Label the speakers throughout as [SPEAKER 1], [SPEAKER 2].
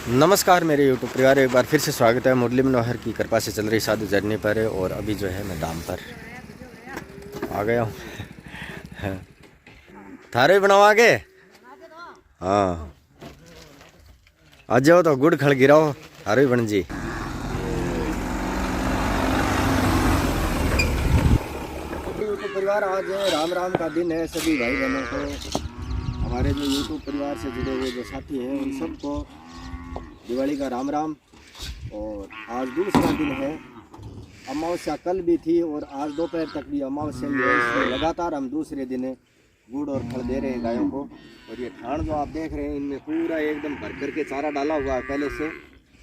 [SPEAKER 1] नमस्कार मेरे यूट्यूब परिवार, एक बार फिर से स्वागत है। मुरली मनोहर की कृपा से चल रही साधु जर्नी पर है और अभी जो है मैं दाम पर आ गया हूँ। थारे बनाओ आगे। हाँ आ जाओ तो गुड़ खड़ गिराओ थारे बन जी। यूट्यूब परिवार, आज राम राम का दिन है। सभी भाई बहनों को, हमारे जो यूट्यूब परिवार से जुड़े हुए जो साथी हैं उन सबको दिवाली का राम राम। और आज दूसरा दिन है, अमावस्या कल भी थी और आज दोपहर तक भी अमावस्या भी है। इसलिए लगातार हम दूसरे दिन गुड़ और फल दे रहे हैं गायों को। और ये ठाण जो आप देख रहे हैं, इनमें पूरा एकदम भर करके चारा डाला हुआ है पहले से।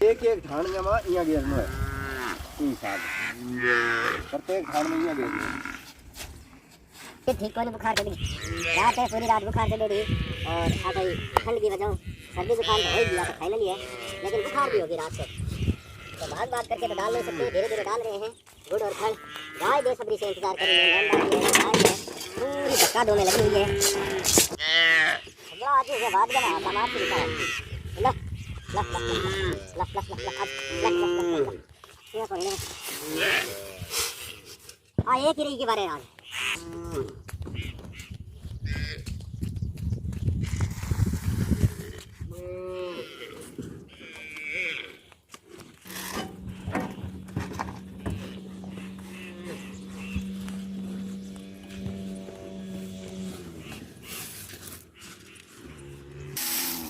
[SPEAKER 1] एक एक ठाण में वहाँ यहाँ घेरना है, तीन साल प्रत्येक ठाण में यहाँ घेरना है।
[SPEAKER 2] ठीक कोई बुखार चढ़ी रात है, पूरी रात बुखार चढ़ी और आ गई ठंड की वजह। सर्दी जुकाम तो हो ही गया, तो फाइनली है, लेकिन बुखार भी होगी रात से। तो भाग करके तो डाल नहीं सकते, धीरे धीरे डाल रहे हैं गुड़ और खंड। गाय बेसब्री से इंतजार कर रही है, पूरी धक्का दो में लगी हुई है। एक ही रही के बारे आज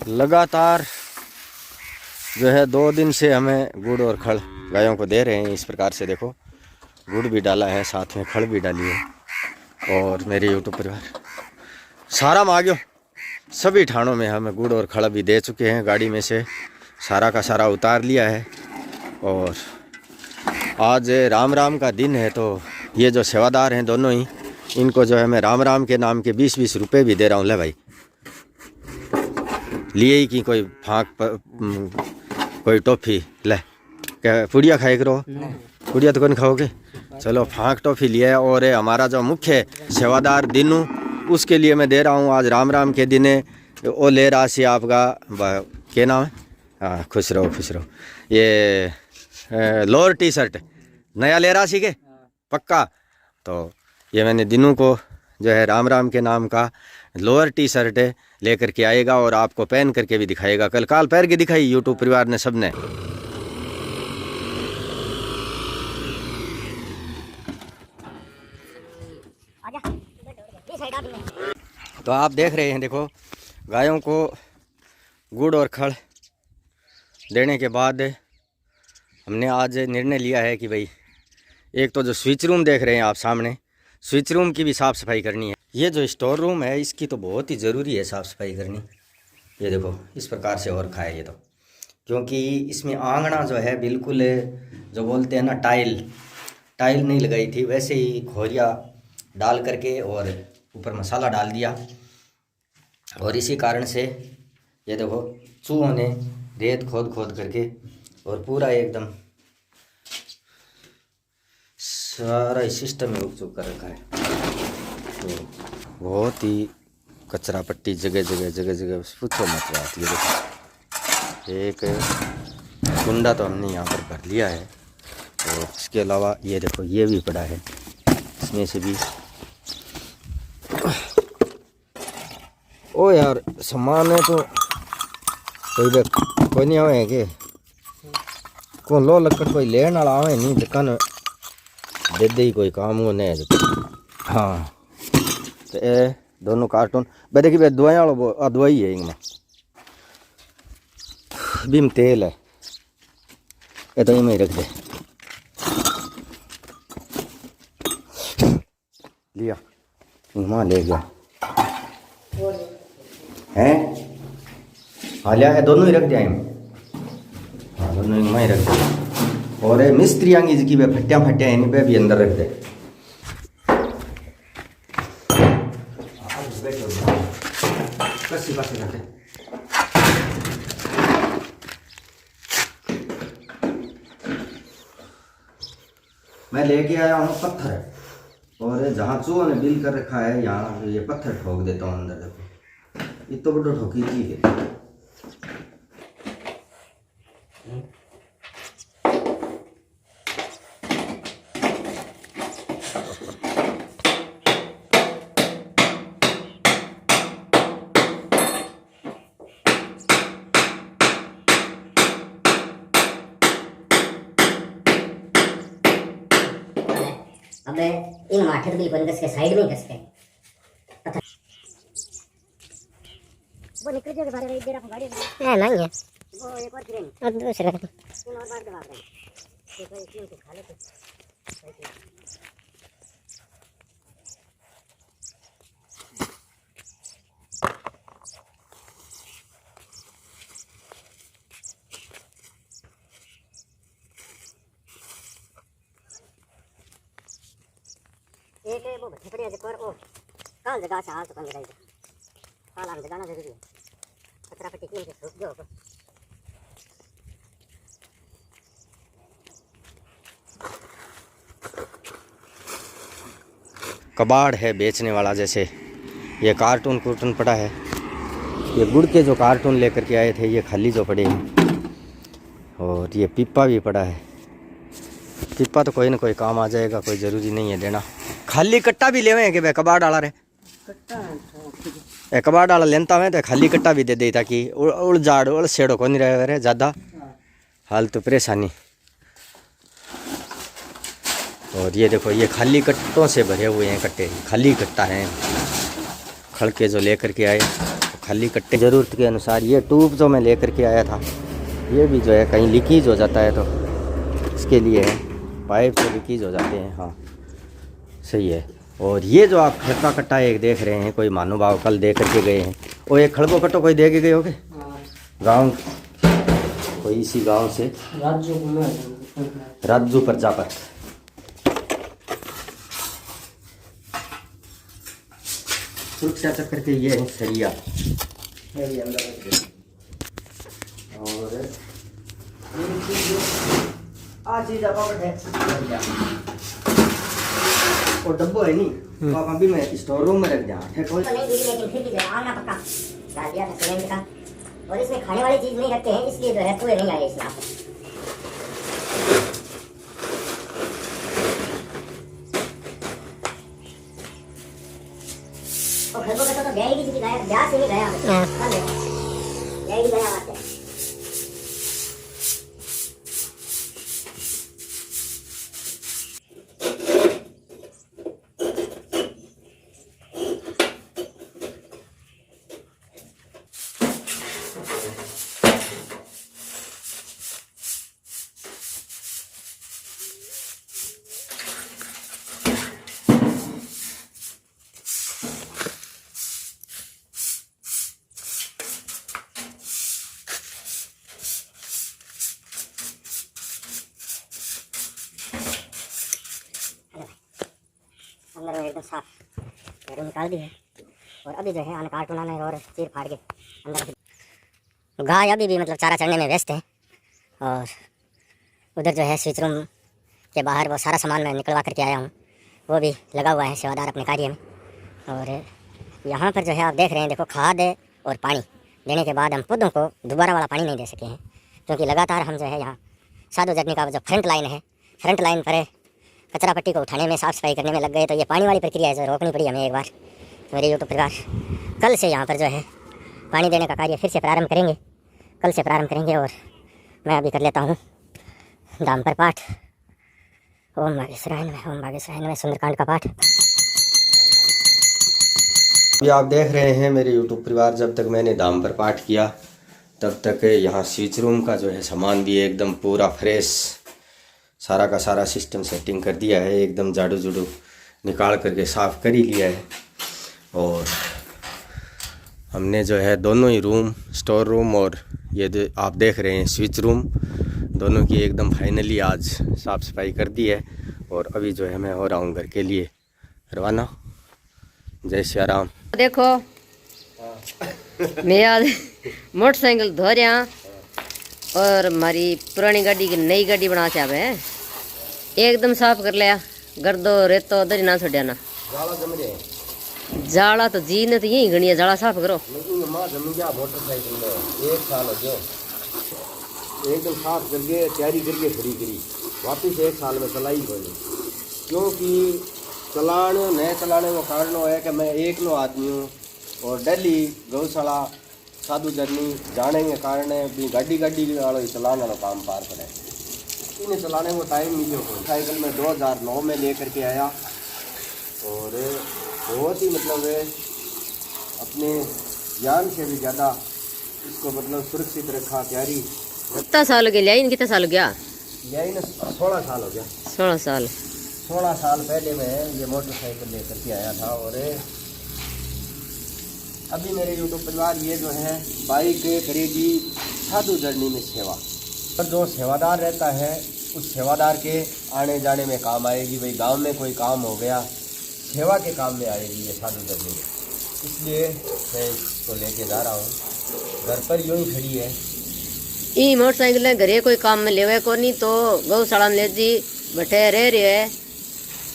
[SPEAKER 1] लगातार जो है 2 दिन से हमें गुड़ और खड़ गायों को दे रहे हैं। इस प्रकार से देखो, गुड़ भी डाला है, साथ में खड़ भी डाली है। और मेरे यूट्यूब परिवार सारा मांगो, सभी ठाणों में हमें गुड़ और खड़ भी दे चुके हैं। गाड़ी में से सारा का सारा उतार लिया है। और आज राम राम का दिन है, तो ये जो सेवादार हैं दोनों ही, इनको जो है मैं राम राम के नाम के 20-20 रुपये भी दे रहा हूँ। ले भाई, लिए ही कि कोई फाँक कोई टॉफ़ी ले, क्या पुड़िया खाए करो? पुड़िया तो कौन खाओगे? चलो फॉक टॉफ़ी लिया। और हमारा जो मुख्य सेवादार दिनू, उसके लिए मैं दे रहा हूँ आज राम राम के दिन। वो ले रहा सी आपका क्या नाम है? हाँ, खुश रहो खुश रहो। ये लोअर टी शर्ट नया ले रहा सी के पक्का। तो ये मैंने दिनू को जो है राम राम के नाम का लोअर टी शर्ट लेकर के आएगा और आपको पहन करके भी दिखाएगा। कल काल पैर के दिखाई यूट्यूब परिवार ने सब ने। तो आप देख रहे हैं, देखो गायों को गुड़ और खड़ देने के बाद हमने आज निर्णय लिया है कि भाई, एक तो जो स्विच रूम देख रहे हैं आप सामने, स्विच रूम की भी साफ़ सफाई करनी है। ये जो स्टोर रूम है, इसकी तो बहुत ही ज़रूरी है साफ़ सफाई करनी। ये देखो इस प्रकार से और रखा है ये तो, क्योंकि इसमें आंगना जो है बिल्कुल जो बोलते हैं ना टाइल नहीं लगाई थी, वैसे ही खोरिया डाल करके और ऊपर मसाला डाल दिया। और इसी कारण से ये देखो चूहों ने रेत खोद करके और पूरा एकदम सारा सिस्टम में उपयोग कर रखा है। तो बहुत ही कचरा पट्टी जगह जगह पूछो मत बात। ये देखो एक कुंडा तो हमने यहाँ पर भर लिया है। और इसके अलावा ये देखो ये भी पड़ा है, इसमें से भी। ओ यार सामान है तो कोई नहीं आवे के को लो लकड़ कोई लेने वाला आवे नहीं, दुकान दे दे ही कोई काम हो नहीं। हाँ तो ये दोनों कार्टून भाई देखिए, दवाई वाला दवाई है इनमें, बीम तेल है, ये तो इनमें ही रख दे। लिया वहाँ ले गया हैं, हाँ लिया है, दोनों ही रख दिया इनमें। हाँ दोनों इनमें ही रख दिया। और ये मिस्त्री आंगी जिसकी वे फट्टियाँ इन पे भी अंदर रख दे। मैं लेके आया हूँ पत्थर, और जहाँ चूहों ने बिल कर रखा है यहाँ ये पत्थर ठोक देता हूँ अंदर। देखो इतना बड़ा ठोकी चीज है।
[SPEAKER 2] अब इन माठे बिल्कुल कस के साइड में कस के वो निकल जाएगा बारे में देर आप गाड़ी है नहीं है वो एक और ट्रेन और दूसरा तीन और बार दबा रहे हैं देखो एक तीन के खा लेते एक वो भटपड़िया जे पर ओ काल जगह से हाल तो पंगे रही काल हम जगाना जरूरी है कचरा पट्टी क्यों से सूख जाओ
[SPEAKER 1] कबाड़ है बेचने वाला। जैसे ये कार्टून पड़ा है, ये गुड़ के जो कार्टून लेकर के आए थे ये खाली जो पड़े हैं, और ये पिप्पा भी पड़ा है। पिप्पा तो कोई ना कोई काम आ जाएगा, कोई ज़रूरी नहीं है देना। खाली कट्टा भी ले हैं कि भाई कबाड़ डाला रे कबाड़ डाला लेता हुए तो खाली कट्टा भी दे दे ताकि उड़ जाड़ उड़ छेड़ो को नहीं रहे ज़्यादा हाल तो परेशानी। और ये देखो ये खाली कट्टों से भरे हुए हैं कट्टे, खाली कट्टा है खड़ के जो लेकर के आए तो खाली कट्टे ज़रूरत के अनुसार। ये ट्यूब जो मैं लेकर के आया था ये भी जो है कहीं लीकेज हो जाता है तो इसके लिए है, पाइप से लीकेज हो जाते हैं। हाँ सही है। और ये जो आप खड़का कट्टा एक देख रहे हैं, कोई महानुभाव कल दे करके गए हैं, वो एक खड़को कट्टो कोई दे के गए होगे गांव, कोई इसी गांव से राजू प्रजापत। सुरक्षा चक्कर के ये है सरिया और आज चीज और डब्बो है नहीं तो आप अभी मैं स्टोर रूम में रख जा
[SPEAKER 2] तो नहीं दी लेकिन फिर भी जो है आना पक्का डाल दिया था सीमेंट का। और इसमें खाने वाली चीज नहीं रखते हैं इसलिए जो है पूरे नहीं आए इसमें आपको। और घर को तो गया ही गया ब्याह से नहीं गया कल गया ही गया बात है। अंदर में एकदम साफ पैरों निकाल दी है। और अभी जो है आने कार्टून आने और चीर फाड़ के अंदर गाय अभी भी मतलब चारा चढ़ने में व्यस्त है। और उधर जो है स्विच रूम के बाहर वो सारा सामान मैं निकलवा करके आया हूँ, वो भी लगा हुआ है सेवादार अपने कार्य में। और यहाँ पर जो है आप देख रहे हैं, देखो खाद और पानी देने के बाद हम पौधों को दोबारा वाला पानी नहीं दे सके हैं क्योंकि लगातार हम जो है यहाँ साधु जर्नी का जो फ्रंट लाइन है, फ्रंट लाइन पर कचरा पट्टी को उठाने में साफ़ सफाई करने में लग गए। तो ये पानी वाली प्रक्रिया है जो रोकनी पड़ी हमें एक बार। मेरे यूट्यूब परिवार कल से यहाँ पर जो है पानी देने का कार्य फिर से प्रारंभ करेंगे, कल से प्रारंभ करेंगे। और मैं अभी कर लेता हूँ दाम पर पाठ, ओम बागेश्वराय नमः सुंदरकांड का पाठ।
[SPEAKER 1] अभी आप देख रहे हैं मेरे यूट्यूब परिवार, जब तक मैंने दाम पर पाठ किया तब तक यहाँ स्विच रूम का जो है सामान भी एकदम पूरा फ्रेश, सारा का सारा सिस्टम सेटिंग कर दिया है, एकदम झाड़ू जुड़ू निकाल करके साफ़ कर ही लिया है। और हमने जो है दोनों ही रूम, स्टोर रूम और ये जो आप देख रहे हैं स्विच रूम, दोनों की एकदम फाइनली आज साफ़ सफाई कर दी है। और अभी जो है मैं हो रहा हूँ घर के लिए रवाना। जय श्री राम।
[SPEAKER 3] देखो मैं आज मोटरसाइकिल धो रहा और हमारी पुरानी गाड़ी की नई गाड़ी बना चाहे है, एकदम साफ कर लिया, गर्दो रेतो उधर ही ना छोड़ा ना। जाला तो जी ने तो यही गणिया, जाला साफ करो।
[SPEAKER 1] मोटरसाइकिल में 1 साल हो गया, एकदम साफ करके तैयारी करके खड़ी करी, वापिस 1 साल में चलाई कोई, क्योंकि चलाने नए चलाने का कारण है कि मैं एक नो आदमी हूँ और डेली गौशाला साधु जर्नी जाने के कारण भी गाड़ी वालों चलाने वाला काम पार करे। इन्हें चलाने को टाइम मिले हो। साइकिल में 2009 में लेकर के आया और बहुत ही मतलब अपने जान से भी ज़्यादा इसको मतलब सुरक्षित रखा प्यारी।
[SPEAKER 3] कितना साल हो गया? कितना साल हो गया?
[SPEAKER 1] यही ना 16 साल हो गया।
[SPEAKER 3] 16
[SPEAKER 1] साल पहले मैं ये मोटरसाइकिल लेकर के आया था। और अभी मेरे यूट्यूब परिवार ये जो है बाइक करेगी साधु जर्नी में सेवा। और जो सेवादार रहता है उस सेवादार के आने जाने में काम आएगी। भाई गांव में कोई काम हो गया, सेवा के काम में आएगी ये साधु जर्नी में। इसलिए मैं इसको लेके जा रहा हूँ। घर पर यूँ ही खड़ी है
[SPEAKER 3] ई मोटरसाइकिल घरे कोई काम में लेवे को नहीं तो गौशाला में ले जी बैठे रह रहे है।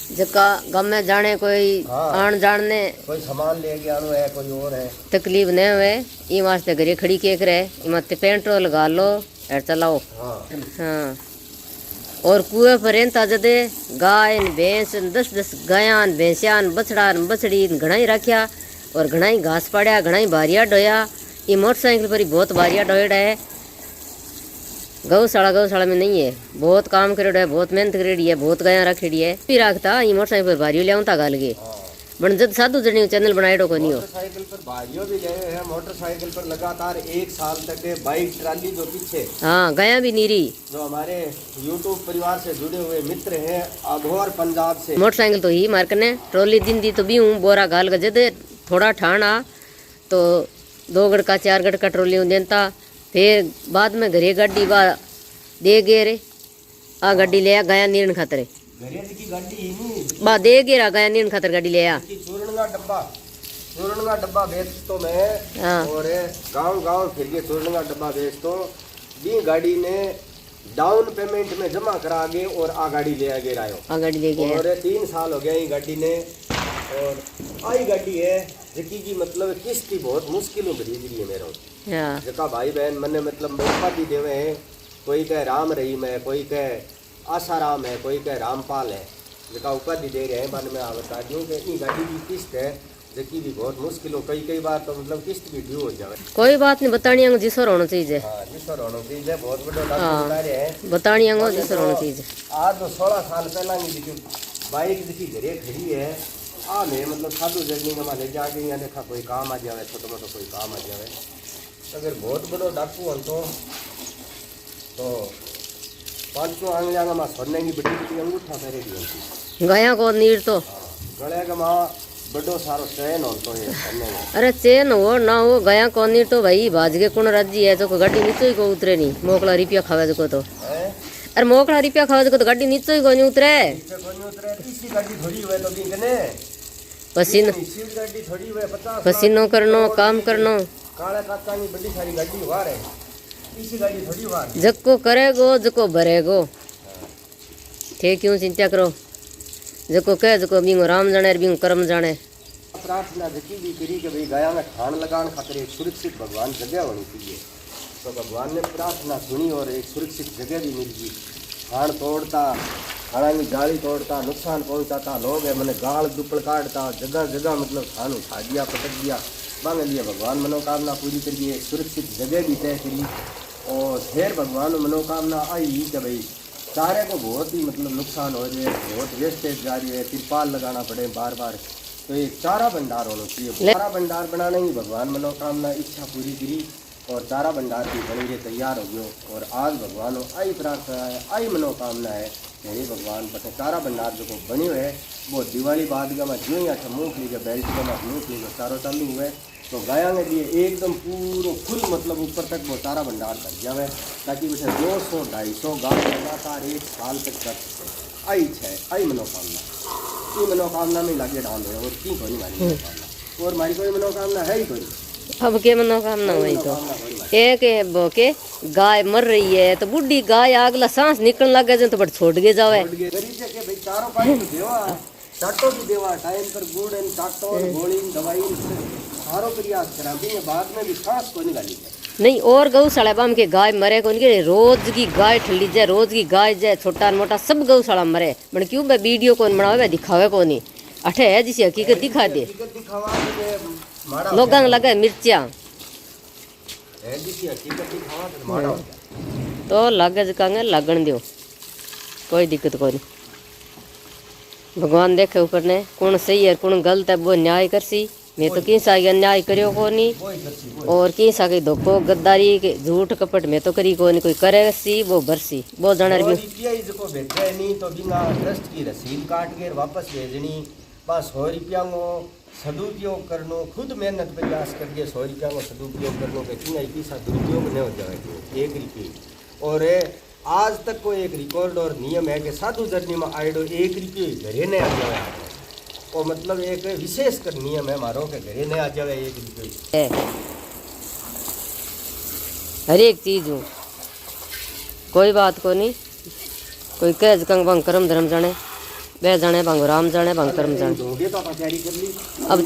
[SPEAKER 3] जका गाँव में जाने कोई आन जाने
[SPEAKER 1] कोई सामान ले गया है, कोई और है,
[SPEAKER 3] तकलीफ नहीं हुए। ई वास्ते घरे खड़ी के करे इमते पेट्रोल लगा लो और चलाओ। हाँ और कुएं पर रेंता जदे गाय भैंस 10 गायान भैंसियान बछड़ान बछड़ी घना ही रखा और घना ही घास पाड़िया, घना ही बारिया डोया। ये मोटरसाइकिल पर ही बहुत बारिया डोयड़ा है। गौशाला में नहीं है। बहुत काम करेड़ा है, बहुत मेहनत करेड़ी है, बहुत गाया रखेड़ी है। भी रखता ये मोटरसाइकिल पर भारी ले आता गाल के बन जब साधु जर्नी चैनल बनाएड़ो को नहीं हो।
[SPEAKER 1] मोटरसाइकिल पर भाइयों भी गए हैं। मोटरसाइकिल पर लगातार 1 साल तक बाइक ट्राली जो पीछे
[SPEAKER 3] हाँ गया भी नीरी
[SPEAKER 1] जो हमारे यूट्यूब परिवार से जुड़े हुए मित्र हैं अघोर पंजाब से।
[SPEAKER 3] मोटरसाइकिल तो ही मार्कने ट्रॉली दिन दी तो भी हूँ बोरा गाल का जदे थोड़ा ठाना तो 2 गड़ का 4 गड़ का ट्रॉली देता। फिर बाद में घरे गाड़ी बा दे गे रे आ गाड़ी ले गया नीरण खातर
[SPEAKER 1] घरे की गाड़ी ही नहीं
[SPEAKER 3] बा दे गे रा गया नीरण खातर गाड़ी ले आ
[SPEAKER 1] चूरण का डब्बा बेच तो मैं और गांव फिर के चूरण का डब्बा बेच तो भी गाड़ी ने डाउन पेमेंट में जमा करा गे और आ गाड़ी ले आगे रायो
[SPEAKER 3] आ गाड़ी ले गया
[SPEAKER 1] और 3 साल हो गया ये गाड़ी ने। और आई गाड़ी है जिकी मतलब किस्त की बहुत मुश्किलों खरीद रही है मेरा। जका भाई बहन मने मतलब मौका भी देवे हैं। कोई कह राम रहीम है, कोई कह आसाराम है, कोई कह रामपाल है। जका उपाधि दे रहे हैं बाद में बता दूँ कि इतनी गाड़ी की किस्त है जबकि भी बहुत मुश्किल हो। कई बार तो मतलब किस्त भी ड्यू हो जाए।
[SPEAKER 3] कोई बात नहीं बतानी जिसर होना चाहिए।
[SPEAKER 1] हाँ जिसर होना चाहिए। बहुत बड़ा बता रहे हैं
[SPEAKER 3] बतानी जिसर होना चाहिए।
[SPEAKER 1] आज तो 16 साल पहला की बाइक देखी घरे खड़ी है आ मैं मतलब साधु जर्नी में ले जाके यहाँ देखा कोई काम आ जाए, छोटा मोटा कोई काम आ जाए। अगर बहुत बड़ो डाकू हम तो 500 आंगलियाँ में सोने की बड़ी अंगूठा पहरे दी
[SPEAKER 3] गया को नीर तो
[SPEAKER 1] गले का माँ बड़ो सारो चैन हो तो ये
[SPEAKER 3] अरे चैन हो ना हो गया को नीर तो भाई भाज के कौन राजी है जो गाड़ी नीचे को उतरे नहीं मोकला रुपया खावे को तो अरे मोकला रुपया खावे को तो गाड़ी नीचे को नहीं उतरे।
[SPEAKER 1] इसी गाड़ी थोड़ी हुए तो भी
[SPEAKER 3] पसीनो करनो काम करनो
[SPEAKER 1] काला काका की बड़ी सारी गाड़ी वार है इसी गाड़ी थोड़ी वार
[SPEAKER 3] जको करेगो जको भरेगो थे क्यों चिंता करो जको कहे जको बिंगो राम जाने बिंगो कर्म जाने।
[SPEAKER 1] प्रार्थना जकी भी करी कि भाई गाया में ठाण लगान खातिर एक सुरक्षित भगवान जगह होनी चाहिए। तो भगवान ने प्रार्थना सुनी और एक सुरक्षित जगह भी मिल गई। ठाण तोड़ता खाना की गाली तोड़ता नुकसान पहुंचाता लोग है मैंने गाल दुपड़ काटता जगह जगह मतलब खान उठा दिया पटक दिया मांग लिया। भगवान मनोकामना पूरी करिए सुरक्षित जगह भी तय करी और फिर भगवान मनोकामना आई कि भाई चारे को बहुत ही मतलब नुकसान हो रही है, बहुत वेस्टेज जा रही है, तिरपाल लगाना पड़े बार बार। तो एक चारा भंडार होना चाहिए। चारा भंडार बनाने ही भगवान मनोकामना इच्छा पूरी करी और चारा भंडार की बन के तैयार हो गयो। और आज भगवान आई प्रार्थना है आई मनोकामना है हे भगवान पता चारा भंडार जो बनी हुए है वो दिवाली बाद का मैं जो ही अच्छा मूँगफली के बेल्ट का मैं मूँगफली का चारों चालू हुए तो गाया में लिए एकदम पूरा फुल मतलब ऊपर तक वो चारा भंडार कर दिया है ताकि वैसे 200-250 गाँव लगातार 1 साल तक कर सकते। आई है आई मनोकामना ये मनोकामना में लागे डाल है और की कोई हमारी मनोकामना और हमारी कोई मनोकामना है ही कोई।
[SPEAKER 3] अब के मनोकामना हुई तो एक के गाय मर रही है तो बुढ़ी गाय अगला सांस निकलने लग गए तो बट छोड़ के जावे
[SPEAKER 1] चारों पानी देवा चाटो भी देवा टाइम पर गुड़ एंड चाटो गोली दवाई सारो प्रयास करा भी बाद में भी सांस को निकाली
[SPEAKER 3] नहीं। और गौशाला बाम के गाय मरे को उनके रोज की गाय ठल्ली जाए रोज की गाय जाए छोटा मोटा सब गौशाला मरे बन क्यों मैं वीडियो कौन बनावे दिखावे को नहीं अठे है जिसे हकीकत दिखा दे लोगों लगे मिर्चिया तो लगे जकांगे लगन दियो कोई दिक्कत कोई नहीं। भगवान देखे ऊपर ने कौन सही है कौन गलत है वो न्याय करसी। मैं तो किसा के अन्याय करियो को नहीं और किसा के धोखो गद्दारी के झूठ कपट में तो करी को नहीं। कोई करे सी वो भरसी वो जाने भी
[SPEAKER 1] को भेजे नहीं तो बिना ट्रस्ट की रसीद काट के वापस भेजनी। बस 100 रुपया को सदुपयोग करनो खुद मेहनत प्रयास करके 100 रुपया को सदुपयोग करनो के तीन पैसा दुरुपयोग नहीं हो जाए 1 रुपये। और आज तक को एक रिकॉर्ड और नियम है कि साधु जर्नी में आएडो 1 रुपये घरे नहीं आ जाए और मतलब एक विशेष कर नियम है मारो के घरे नहीं आ जाए 1 रुपये।
[SPEAKER 3] हर एक चीज हो कोई बात को नहीं। कोई कह कंग बंग कर्म धर्म जाने वे जाने बंग राम जाने बंग कर्म जाने।
[SPEAKER 1] तैयारी कर ली
[SPEAKER 3] अब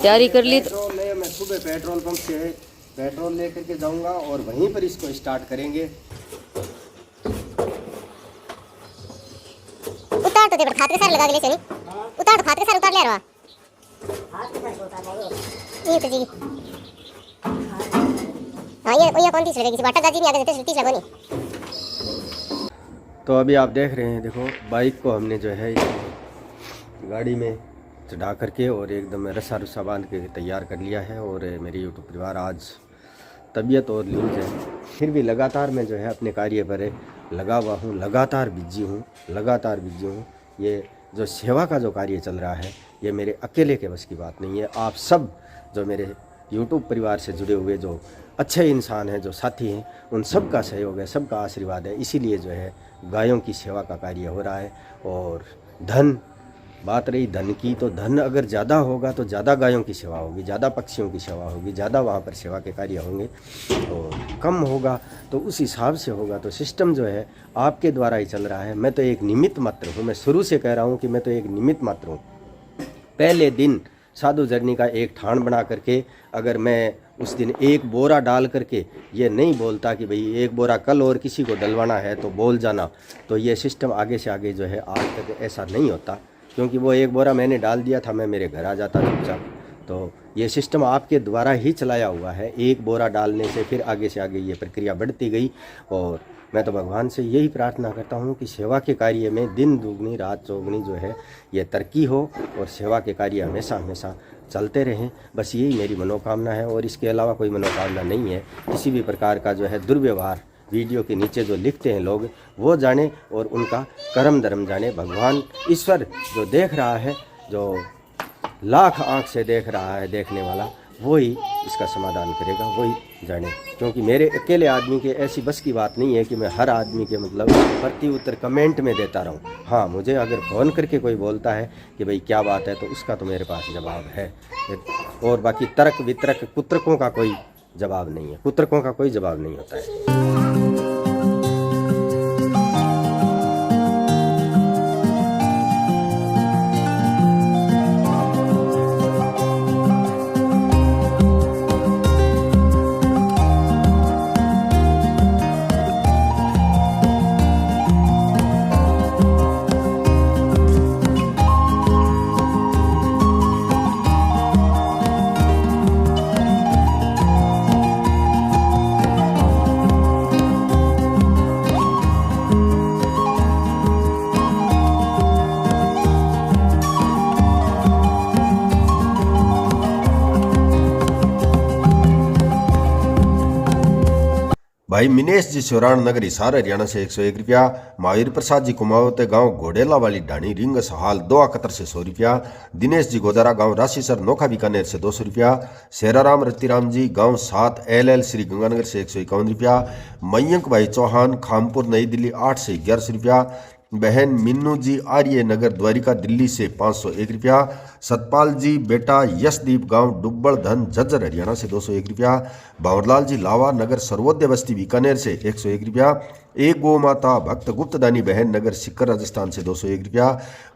[SPEAKER 3] तैयारी कर ली
[SPEAKER 1] तो मैं सुबह पेट्रोल पंप से पेट्रोल लेकर के जाऊंगा और वहीं पर इसको स्टार्ट करेंगे।
[SPEAKER 2] उतार तो दे पर खाद के सारे लगा के ले चली। उतार तो खाद के सारे उतार ले रहा खाद के सारे उतार ले ये तो जी। हां ये कौन 30 लगेगी बाटा दादी नहीं आगे देते 30 लगो नहीं।
[SPEAKER 1] तो अभी आप देख रहे हैं देखो बाइक को हमने जो है गाड़ी में चढ़ा करके और एकदम रस्सा रुस्सा बांध के तैयार कर लिया है। और मेरी यूट्यूब परिवार आज तबीयत और लूज है फिर भी लगातार मैं जो है अपने कार्य पर लगा हुआ हूँ। लगातार बिजी हूँ। ये जो सेवा का जो कार्य चल रहा है ये मेरे अकेले के बस की बात नहीं है। आप सब जो मेरे यूट्यूब परिवार से जुड़े हुए जो अच्छे इंसान हैं जो साथी हैं उन सब का सहयोग है सबका आशीर्वाद है। इसीलिए जो है गायों की सेवा का कार्य हो रहा है। और धन बात रही धन की तो धन अगर ज़्यादा होगा तो ज़्यादा गायों की सेवा होगी ज़्यादा पक्षियों की सेवा होगी ज़्यादा वहाँ पर सेवा के कार्य होंगे। और कम होगा तो उस हिसाब से होगा। तो सिस्टम जो है आपके द्वारा ही चल रहा है। मैं तो एक निमित्त मात्र हूँ। मैं शुरू से कह रहा हूँ कि मैं तो एक निमित्त मात्र हूँ। पहले दिन साधु जर्नी का एक ठान बना करके अगर मैं उस दिन 1 बोरा डाल करके ये नहीं बोलता कि भाई 1 बोरा कल और किसी को डलवाना है तो बोल जाना तो ये सिस्टम आगे से आगे जो है आज तक ऐसा नहीं होता। क्योंकि वो 1 बोरा मैंने डाल दिया था मैं मेरे घर आ जाता चुपचाप। तो ये सिस्टम आपके द्वारा ही चलाया हुआ है। 1 बोरा डालने से फिर आगे से आगे ये प्रक्रिया बढ़ती गई। और मैं तो भगवान से यही प्रार्थना करता हूँ कि सेवा के कार्य में दिन दुगनी रात चौगुनी जो है ये तरक्की हो और सेवा के कार्य हमेशा हमेशा चलते रहें। बस यही मेरी मनोकामना है और इसके अलावा कोई मनोकामना नहीं है। किसी भी प्रकार का जो है दुर्व्यवहार वीडियो के नीचे जो लिखते हैं लोग वो जाने और उनका कर्म धर्म जाने। भगवान ईश्वर जो देख रहा है जो लाख आँख से देख रहा है देखने वाला वही इसका समाधान करेगा वही जाने। क्योंकि मेरे अकेले आदमी के ऐसी बस की बात नहीं है कि मैं हर आदमी के मतलब प्रति उत्तर कमेंट में देता रहूं। हाँ मुझे अगर फ़ोन करके कोई बोलता है कि भाई क्या बात है तो उसका तो मेरे पास जवाब है। और बाकी तर्क वितर्क कुत्रकों का कोई जवाब नहीं है। कुत्रकों का कोई जवाब नहीं होता है।
[SPEAKER 4] भाई मिनेश जी सोराण नगर हिसार हरियाणा से 101 रुपया। महावीर प्रसाद जी कुमावते गांव घोडेला वाली ढाणी रिंग हाल 2 अकतर से 100 रुपया। दिनेश जी गोदारा गांव राशीसर नोखा बीकानेर से 200 रुपया। शेराराम रतिराम जी गांव 7 LL श्री गंगानगर से 151 रुपया। मयंक भाई चौहान खामपुर नई दिल्ली 8 से 1100 रुपया। बहन मिन्नू जी आर्य नगर द्वारिका दिल्ली से 501 रुपया। सतपाल जी बेटा यशदीप गांव डुब्बल धन झज्जर हरियाणा से 201 रुपया। भंवरलाल जी लावा नगर सर्वोदय बस्ती बीकानेर से 101 रुपया। एक गो माता भक्त गुप्तदानी बहन नगर सिक्कर राजस्थान से 201 रुपया।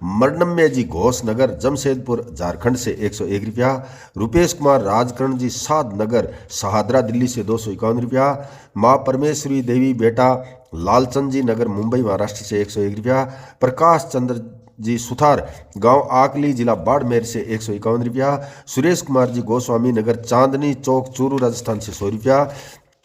[SPEAKER 4] मरनम्य जी घोष नगर जमशेदपुर झारखंड से 101 रुपया। रुपेश कुमार राजकरण जी साध नगर सहादरा दिल्ली से 251 रुपया। माँ परमेश्वरी देवी बेटा लालचंद जी नगर मुंबई महाराष्ट्र से 101 रुपया। प्रकाश चंद्र जी सुथार गांव आकली जिला बाड़मेर से 151 रुपया। सुरेश कुमार जी गोस्वामी नगर चांदनी चौक चूरू राजस्थान से 100 रुपया।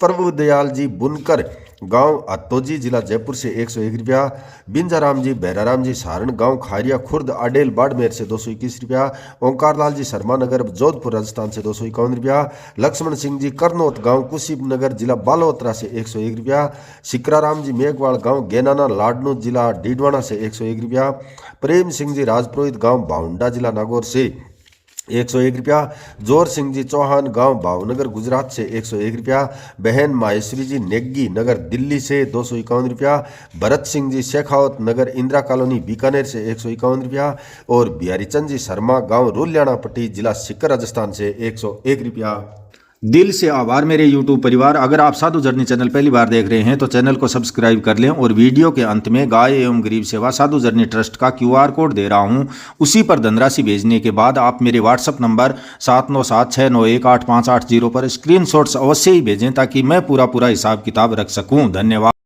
[SPEAKER 4] प्रभु दयाल जी बुनकर गांव अत्तोजी जिला जयपुर से 101 रुपया। बिंजाराम जी बैराराम जी सारण गांव खारिया खुर्द अडेल बाड़मेर से 221 रुपया। ओंकार लाल जी शर्मा नगर जोधपुर राजस्थान से 251 रुपया। लक्ष्मण सिंह जी करनौत गांव कुशीब नगर जिला बालोतरा से 101 रुपया। शिक्राराम जी मेघवाड़ गांव गेनाना लाडनू जिला डीडवाना से 101 रुपया। प्रेम सिंह जी राजपुरोहित गांव बाउंडा जिला नागौर से 101 रुपया। जोर सिंह जी चौहान गांव भावनगर गुजरात से 101 रुपया। बहन माहेश्वरी जी नेग्गी नगर दिल्ली से 251 रुपया। भरत सिंह जी शेखावत नगर इंदिरा कॉलोनी बीकानेर से 151 रुपया। और बिहारी चंद जी शर्मा गांव रोलियाना पट्टी जिला सीकर राजस्थान से 101 रुपया।
[SPEAKER 5] दिल से आभार मेरे YouTube परिवार। अगर आप साधु जर्नी चैनल पहली बार देख रहे हैं तो चैनल को सब्सक्राइब कर लें और वीडियो के अंत में गाय एवं गरीब सेवा साधु जर्नी ट्रस्ट का QR कोड दे रहा हूं, उसी पर धनराशि भेजने के बाद आप मेरे WhatsApp नंबर 7976918580 पर स्क्रीनशॉट्स अवश्य ही भेजें ताकि मैं पूरा हिसाब किताब रख सकूं। धन्यवाद।